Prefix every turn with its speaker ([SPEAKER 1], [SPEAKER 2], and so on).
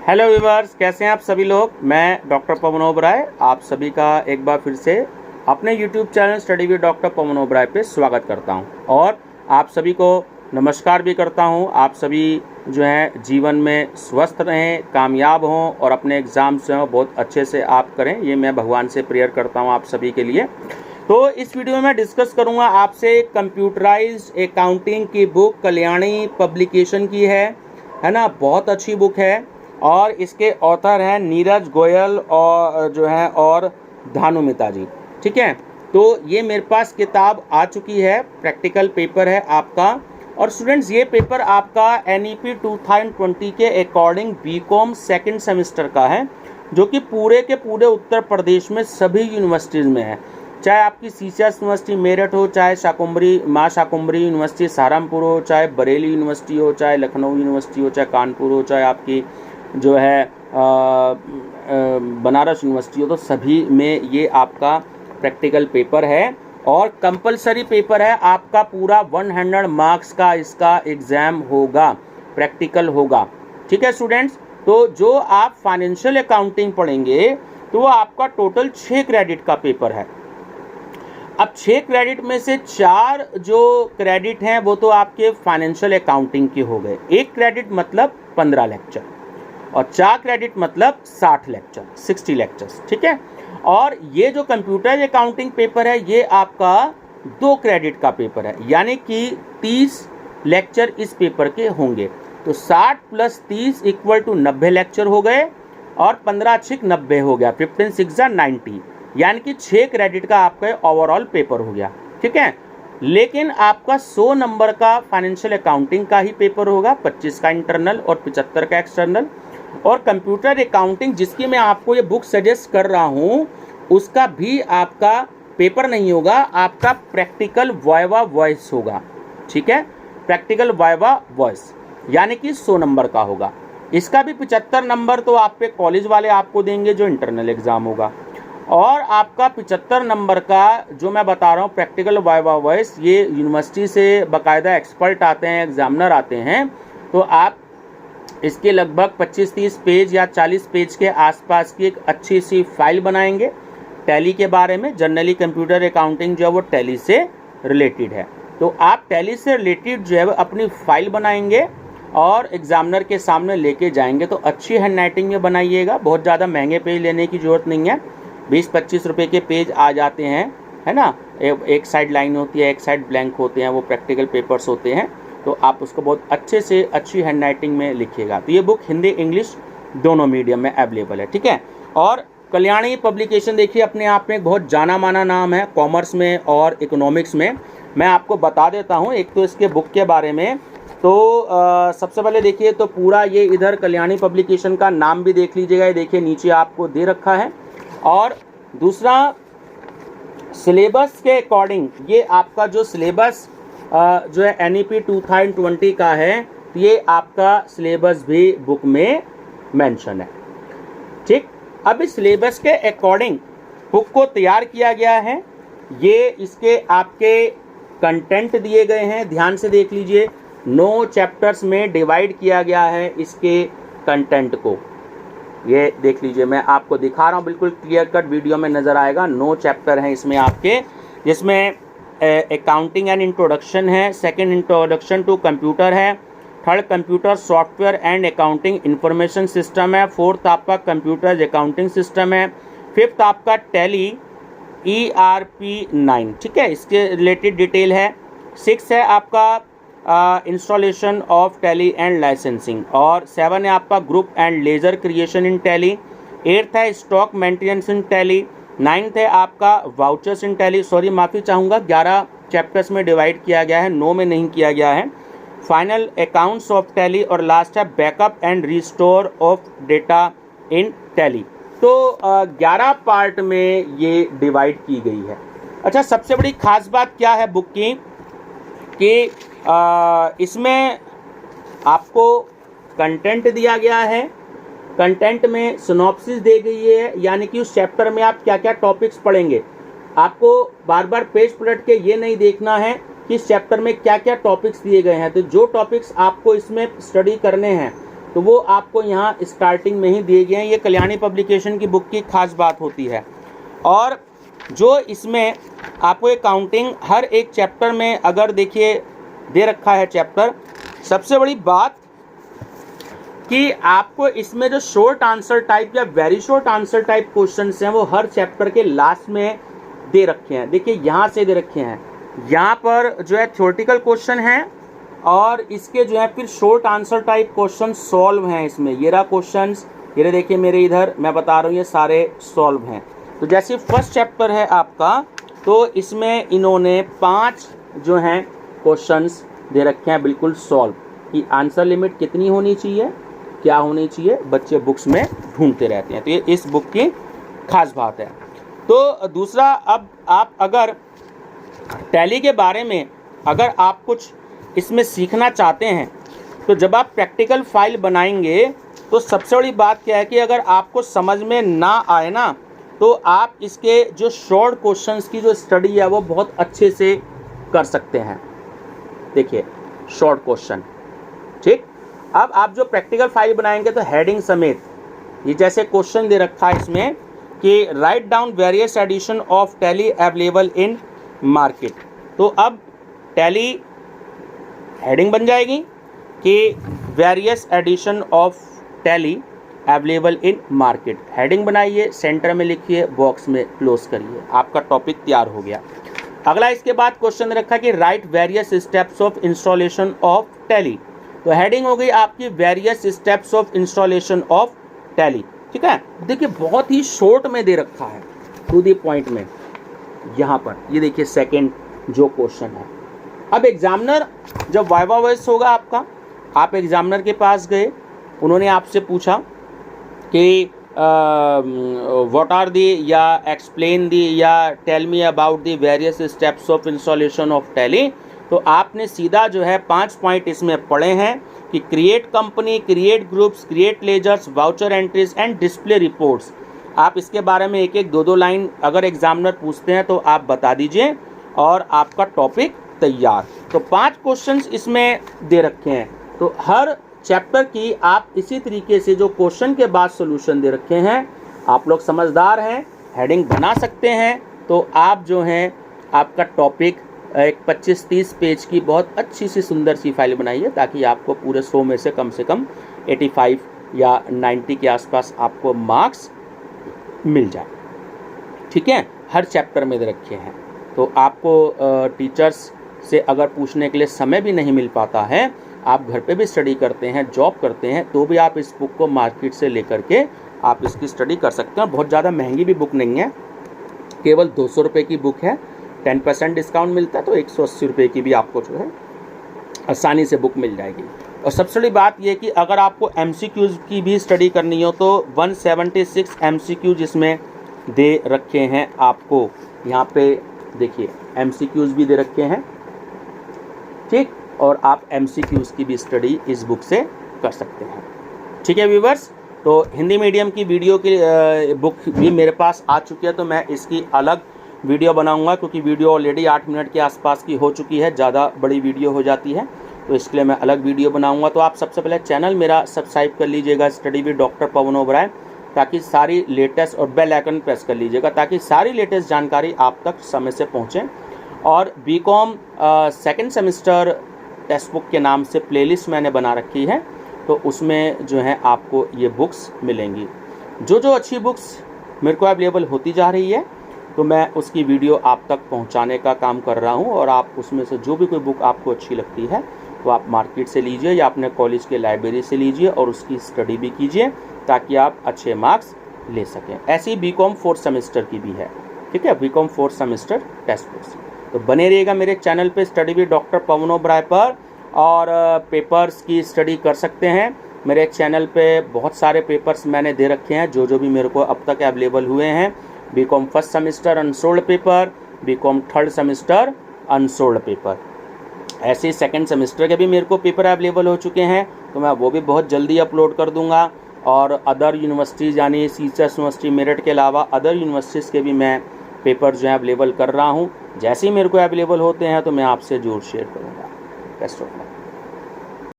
[SPEAKER 1] Hello viewers, कैसे हैं आप सभी लोग। मैं डॉक्टर पवन ओबराय आप सभी का एक बार फिर से अपने YouTube channel study with doctor Pawan Oberoi पे स्वागत करता हूं और आप सभी को नमस्कार भी करता हूं। आप सभी जो हैं जीवन में स्वस्थ रहें, कामयाब हों और अपने एग्ज़ाम्स जो हैं बहुत अच्छे से आप करें, ये मैं भगवान से प्रेयर करता हूँ आप सभी के लिए। तो इस वीडियो में मैं डिस्कस करूँगा आपसे कंप्यूटराइज्ड अकाउंटिंग की बुक कल्याणी पब्लिकेशन की है ना। बहुत अच्छी बुक है और इसके ऑथर हैं नीरज गोयल और जो है और धानुमिता जी। ठीक है, तो ये मेरे पास किताब आ चुकी है, प्रैक्टिकल पेपर है आपका। और स्टूडेंट्स, ये पेपर आपका NEP 2020 के अकॉर्डिंग बीकॉम सेकंड सेमेस्टर का है, जो कि पूरे के पूरे उत्तर प्रदेश में सभी यूनिवर्सिटीज़ में है। चाहे आपकी सीसीएस यूनिवर्सिटी मेरठ हो, चाहे शाकुंभरी माँ शाकुंभरी यूनिवर्सिटी सहारनपुर हो, चाहे बरेली यूनिवर्सिटी हो, चाहे लखनऊ यूनिवर्सिटी हो, चाहे कानपुर हो, चाहे आपकी जो है बनारस यूनिवर्सिटी हो, तो सभी में ये आपका प्रैक्टिकल पेपर है और कंपलसरी पेपर है आपका। पूरा 100 मार्क्स का इसका एग्ज़ाम होगा, प्रैक्टिकल होगा। ठीक है स्टूडेंट्स, तो जो आप फाइनेंशियल अकाउंटिंग पढ़ेंगे तो वो आपका टोटल 6 क्रेडिट का पेपर है। अब 6 क्रेडिट में से 4 जो क्रेडिट हैं वो तो आपके फाइनेंशियल अकाउंटिंग के हो गए। 1 क्रेडिट मतलब 15 लेक्चर और 4 क्रेडिट मतलब 60 लेक्चर, 60 लेक्चर्स। ठीक है, और ये जो कंप्यूटर अकाउंटिंग पेपर है ये आपका 2 क्रेडिट का पेपर है, यानी कि 30 लेक्चर इस पेपर के होंगे। तो 60 + 30 = 90 लेक्चर हो गए और 15 × 6 = 90 हो गया, 15 × 6 = 90, यानी कि 6 क्रेडिट का आपका ओवरऑल पेपर हो गया। ठीक है, लेकिन आपका 100 नंबर का फाइनेंशियल अकाउंटिंग का ही पेपर होगा, 25 का इंटरनल और 75 का एक्सटर्नल। और कंप्यूटर अकाउंटिंग जिसकी मैं आपको ये बुक सजेस्ट कर रहा हूँ उसका भी आपका पेपर नहीं होगा, आपका प्रैक्टिकल वाइवा वॉइस होगा। ठीक है, प्रैक्टिकल वाइवा वॉइस यानी कि 100 नंबर का होगा। इसका भी 75 नंबर तो आपके कॉलेज वाले आपको देंगे जो इंटरनल एग्ज़ाम होगा। और आपका 75 नंबर का जो मैं बता रहा हूँ प्रैक्टिकल वाइवा वॉइस, ये यूनिवर्सिटी से बाकायदा एक्सपर्ट आते हैं, एग्जामिनर आते हैं। तो आप इसके लगभग 25-30 पेज या 40 पेज के आसपास की एक अच्छी सी फाइल बनाएंगे टैली के बारे में। जनरली कंप्यूटर अकाउंटिंग जो है वो टैली से रिलेटेड है, तो आप टैली से रिलेटेड जो है अपनी फाइल बनाएंगे और एग्जामिनर के सामने लेके जाएंगे। तो अच्छी हैंड राइटिंग में बनाइएगा, बहुत ज़्यादा महंगे पेज लेने की ज़रूरत नहीं है। 20-25 रुपये के पेज आ जाते हैं, है ना। एक साइड लाइन होती है, एक साइड ब्लैंक होते हैं, वो प्रैक्टिकल पेपर्स होते हैं। तो आप उसको बहुत अच्छे से अच्छी हैंड राइटिंग में लिखिएगा। तो ये बुक हिंदी इंग्लिश दोनों मीडियम में अवेलेबल है। ठीक है, और कल्याणी पब्लिकेशन देखिए अपने आप में एक बहुत जाना माना नाम है कॉमर्स में और इकोनॉमिक्स में। मैं आपको बता देता हूँ एक तो इसके बुक के बारे में। तो सबसे पहले देखिए, तो पूरा ये इधर कल्याणी पब्लिकेशन का नाम भी देख लीजिएगा, ये देखिए नीचे आपको दे रखा है। और दूसरा, सिलेबस के अकॉर्डिंग ये आपका जो सिलेबस जो है NEP 2020 का है, तो ये आपका सिलेबस भी बुक में मेंशन है। ठीक, अब इस सिलेबस के अकॉर्डिंग बुक को तैयार किया गया है। ये इसके आपके कंटेंट दिए गए हैं, ध्यान से देख लीजिए। 9 चैप्टर्स में डिवाइड किया गया है इसके कंटेंट को। ये देख लीजिए, मैं आपको दिखा रहा हूँ, बिल्कुल क्लियर कट वीडियो में नज़र आएगा। 9 चैप्टर हैं इसमें आपके, जिसमें अकाउंटिंग एंड इंट्रोडक्शन है, सेकंड इंट्रोडक्शन टू कंप्यूटर है, third computer software and accounting information system है, फोर्थ आपका कंप्यूटर अकाउंटिंग सिस्टम है, फिफ्थ आपका टैली ERP 9। ठीक है, इसके रिलेटेड डिटेल है। 6 है आपका installation of tally and licensing, और 7 है आपका group and laser creation in tally, 8th है स्टॉक मेंटेनेंस इन टैली, 9th है आपका वाउचर्स इन टैली। सॉरी, माफ़ी चाहूँगा, 11 चैप्टर्स में डिवाइड किया गया है, 9 में नहीं किया गया है। फाइनल अकाउंट्स ऑफ टैली, और लास्ट है backup and restore of data in tally. तो 11 पार्ट में ये डिवाइड की गई है। अच्छा, सबसे बड़ी खास बात क्या है बुक की कि इसमें आपको कंटेंट दिया गया है, कंटेंट में सिनॉप्सिस दे गई है, यानी कि उस चैप्टर में आप क्या क्या टॉपिक्स पढ़ेंगे। आपको बार बार पेज पलट के ये नहीं देखना है कि इस चैप्टर में क्या क्या टॉपिक्स दिए गए हैं। तो जो टॉपिक्स आपको इसमें स्टडी करने हैं तो वो आपको यहाँ स्टार्टिंग में ही दिए गए हैं। ये कल्याणी पब्लिकेशन की बुक की खास बात होती है। और जो इसमें आपको अकाउंटिंग हर एक चैप्टर में अगर देखिए दे रखा है चैप्टर, सबसे बड़ी बात कि आपको इसमें जो शॉर्ट आंसर टाइप या very short answer type questions हैं वो हर चैप्टर के लास्ट में दे रखे हैं। देखिए यहाँ से दे रखे हैं, यहाँ पर जो है थ्योरेटिकल क्वेश्चन हैं और इसके जो है फिर short answer type question solve हैं इसमें। ये रहा क्वेश्चंस, ये देखिए मेरे इधर मैं बता रहा हूँ, ये सारे सॉल्व हैं। तो जैसे फर्स्ट चैप्टर है आपका, तो इसमें इन्होंने 5 जो हैं क्वेश्चंस दे रखे हैं बिल्कुल सॉल्व, कि आंसर लिमिट कितनी होनी चाहिए, क्या होनी चाहिए, बच्चे बुक्स में ढूंढते रहते हैं। तो ये इस बुक की खास बात है। तो दूसरा, अब आप अगर टैली के बारे में अगर आप कुछ इसमें सीखना चाहते हैं, तो जब आप प्रैक्टिकल फाइल बनाएंगे तो सबसे बड़ी बात क्या है कि अगर आपको समझ में ना आए ना, तो आप इसके जो शॉर्ट क्वेश्चंस की जो स्टडी है वो बहुत अच्छे से कर सकते हैं। देखिए शॉर्ट क्वेश्चन, ठीक। अब आप जो प्रैक्टिकल फाइल बनाएंगे तो हेडिंग समेत ये जैसे क्वेश्चन दे रखा है इसमें कि write down various edition of Tally available in market. तो अब टैली हेडिंग बन जाएगी कि various edition of Tally available in market. Heading बनाइए, सेंटर में लिखिए, बॉक्स में क्लोज करिए, आपका टॉपिक तैयार हो गया। अगला इसके बाद क्वेश्चन रखा कि right various steps of installation of Tally. तो हेडिंग हो गई आपकी various steps of installation of tally, ठीक है। देखिए बहुत ही शॉर्ट में दे रखा है, टू द पॉइंट में। यहाँ पर ये देखिए सेकंड जो क्वेश्चन है। अब एग्जामिनर जब वाइवा वॉइस होगा आपका, आप एग्जामिनर के पास गए, उन्होंने आपसे पूछा कि व्हाट आर दी या एक्सप्लेन दी या tell me about the various steps of installation of Tally. तो आपने सीधा जो है 5 पॉइंट इसमें पढ़े हैं कि create company, create groups, create ledgers, voucher entries and display reports. आप इसके बारे में एक 2 लाइन अगर एग्जामिनर पूछते हैं तो आप बता दीजिए और आपका टॉपिक तैयार। तो 5 क्वेश्चंस इसमें दे रखे हैं। तो हर चैप्टर की आप इसी तरीके से जो क्वेश्चन के बाद सॉल्यूशन दे रखे हैं, आप लोग समझदार हैं, हेडिंग बना सकते हैं, तो आप जो हैं आपका टॉपिक एक 25-30 पेज की बहुत अच्छी सी सुंदर सी फाइल बनाइए, ताकि आपको पूरे 100 में से कम 85 या 90 के आसपास आपको मार्क्स मिल जाए, ठीक है। हर चैप्टर में दे रखे हैं। तो आपको टीचर्स से अगर पूछने के लिए समय भी नहीं मिल पाता है, आप घर पे भी स्टडी करते हैं, जॉब करते हैं, तो भी आप इस बुक को मार्केट से लेकर के आप इसकी स्टडी कर सकते हैं। बहुत ज़्यादा महंगी भी बुक नहीं है, केवल 200 रुपये की बुक है, 10% डिस्काउंट मिलता है, तो 180 रुपये की भी आपको जो है आसानी से बुक मिल जाएगी। और सबसे बड़ी बात यह कि अगर आपको MCQs की भी स्टडी करनी हो तो 176 MCQs इसमें दे रखे हैं आपको। यहाँ पे देखिए MCQs भी दे रखे हैं, ठीक, और आप MCQs की भी स्टडी इस बुक से कर सकते हैं, ठीक है व्यूवर्स। तो हिंदी मीडियम की वीडियो की बुक भी मेरे पास आ चुकी है, तो मैं इसकी अलग वीडियो बनाऊंगा, क्योंकि वीडियो ऑलरेडी 8 मिनट के आसपास की हो चुकी है, ज़्यादा बड़ी वीडियो हो जाती है, तो इसके लिए मैं अलग वीडियो बनाऊंगा। तो आप सबसे पहले चैनल मेरा सब्सक्राइब कर लीजिएगा, study with doctor Pawan Oberoi, ताकि सारी लेटेस्ट, और बेल आइकन प्रेस कर लीजिएगा ताकि सारी लेटेस्ट जानकारी आप तक समय से पहुँचे। और BCom second semester text book के नाम से प्लेलिस्ट मैंने बना रखी है, तो उसमें जो है आपको ये बुक्स मिलेंगी। जो अच्छी बुक्स मेरे को अवेलेबल होती जा रही है, तो मैं उसकी वीडियो आप तक पहुंचाने का काम कर रहा हूं। और आप उसमें से जो भी कोई बुक आपको अच्छी लगती है तो आप मार्केट से लीजिए या अपने कॉलेज के लाइब्रेरी से लीजिए और उसकी स्टडी भी कीजिए, ताकि आप अच्छे मार्क्स ले सकें। ऐसी BCom 4th सेमेस्टर की भी है, ठीक है, BCom 4th semester text books. तो बने रहिएगा मेरे चैनल पे study with doctor Pawan Oberoi पर, और पेपर्स की स्टडी कर सकते हैं। मेरे चैनल पे बहुत सारे पेपर्स मैंने दे रखे हैं, जो भी मेरे को अब तक अवेलेबल हुए हैं। BCom 1st semester unsold paper, BCom 3rd semester unsold paper, ऐसे 2nd सेमेस्टर के भी मेरे को पेपर अवेलेबल हो चुके हैं, तो मैं वो भी बहुत जल्दी अपलोड कर दूंगा। और अदर यूनिवर्सिटीज़ यानी सीचर्स यूनिवर्सिटी मेरठ के अलावा अदर यूनिवर्सिटीज़ के भी मैं पेपर जो है अवेलेबल कर रहा हूँ। जैसे ही मेरे को अवेलेबल होते हैं तो मैं आपसे जरूर शेयर करूँगा। Best of luck.